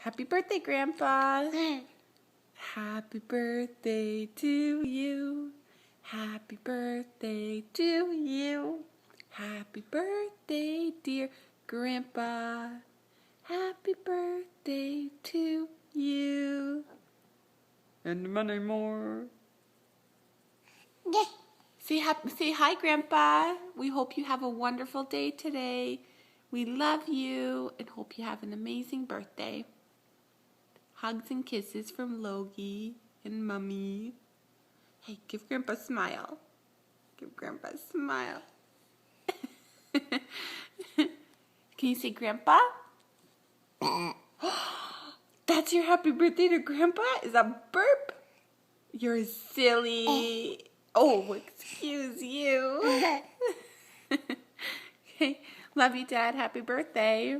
Happy birthday, Grandpa. Happy birthday to you. Happy birthday to you. Happy birthday, dear Grandpa. Happy birthday to you. And many more. Say hi, Grandpa. We hope you have a wonderful day today. We love you and hope you have an amazing birthday. Hugs and kisses from Logie and Mummy. Hey, give Grandpa a smile. Give Grandpa a smile. Can you say Grandpa? That's your happy birthday to Grandpa? Is that burp? You're silly. Oh, excuse you. Okay. Love you, Dad. Happy birthday.